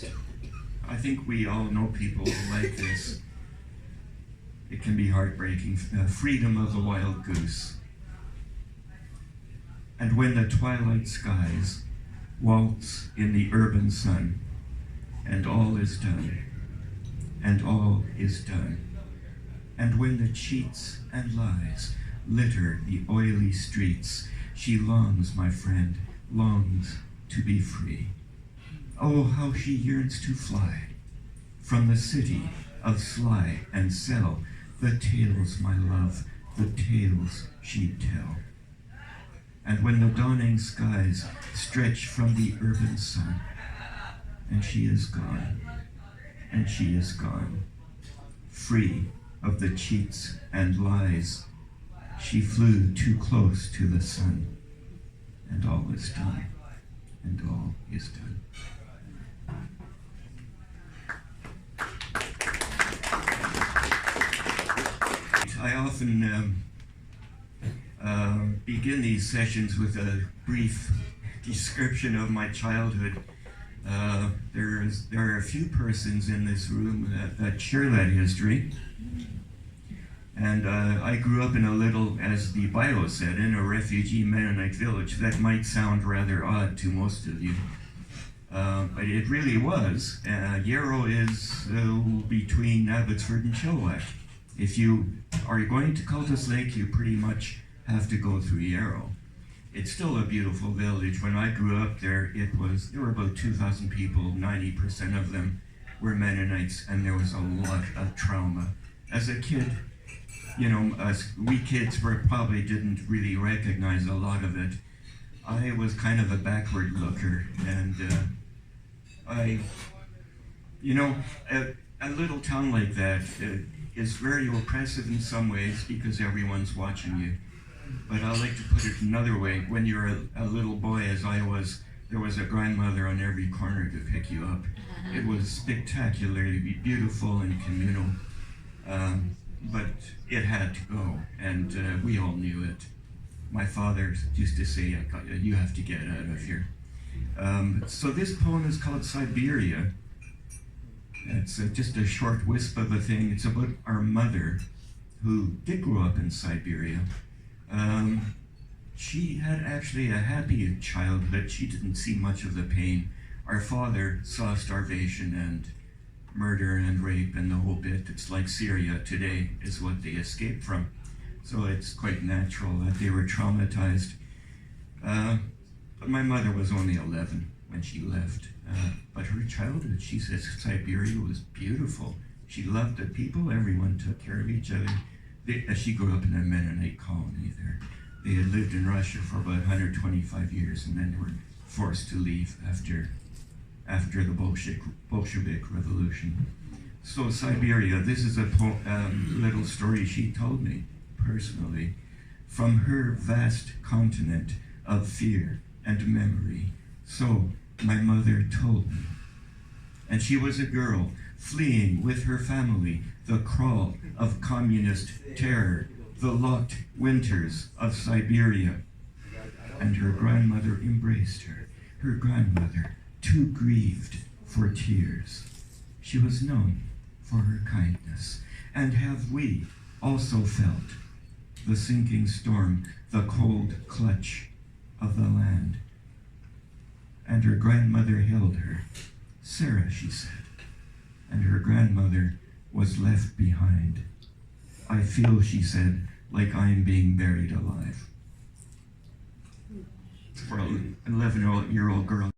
honest, I think we all know people like this. It can be heartbreaking. Freedom of the wild goose. And when the twilight skies waltz in the urban sun, and all is done, and all is done, and when the cheats and lies litter the oily streets, she longs, my friend, longs to be free. Oh, how she yearns to fly from the city of sly and sell the tales, my love, the tales she'd tell. And when the dawning skies stretch from the urban sun, and she is gone, and she is gone, free of the cheats and lies, she flew too close to the sun, and all is done, and all is done. I often begin these sessions with a brief description of my childhood. There are a few persons in this room that share that history. And I grew up in a little, as the bio said, in a refugee Mennonite village. That might sound rather odd to most of you. But it really was. Yarrow is between Abbotsford and Chilliwack. If you are going to Cultus Lake, you pretty much have to go through Yarrow. It's still a beautiful village. When I grew up there, there were about 2,000 people. 90% of them were Mennonites, and there was a lot of trauma. As a kid, we kids probably didn't really recognize a lot of it. I was kind of a backward looker, and a little town like that is very oppressive in some ways because everyone's watching you. But I like to put it another way. When you're a little boy, as I was, there was a grandmother on every corner to pick you up. It was spectacularly beautiful and communal, but it had to go, and we all knew it. My father used to say, you have to get out of here. So this poem is called Siberia. It's just a short wisp of a thing. It's about our mother, who did grow up in Siberia. She had actually a happy childhood. She didn't see much of the pain. Our father saw starvation and murder and rape and the whole bit. It's like Syria today is what they escaped from. So it's quite natural that they were traumatized. But my mother was only 11 when she left. But her childhood, she says, Siberia was beautiful. She loved the people. Everyone took care of each other. She grew up in a Mennonite colony there. They had lived in Russia for about 125 years and then were forced to leave after the Bolshevik Revolution. So Siberia, this is a little story she told me personally from her vast continent of fear and memory. So my mother told me. And she was a girl fleeing with her family the crawl of communist terror, the locked winters of Siberia. And her grandmother embraced her, her grandmother, too grieved for tears. She was known for her kindness. And have we also felt the sinking storm, the cold clutch of the land? And her grandmother held her. Sarah, she said. And her grandmother was left behind. I feel, she said, like I'm being buried alive. For an 11-year-old girl.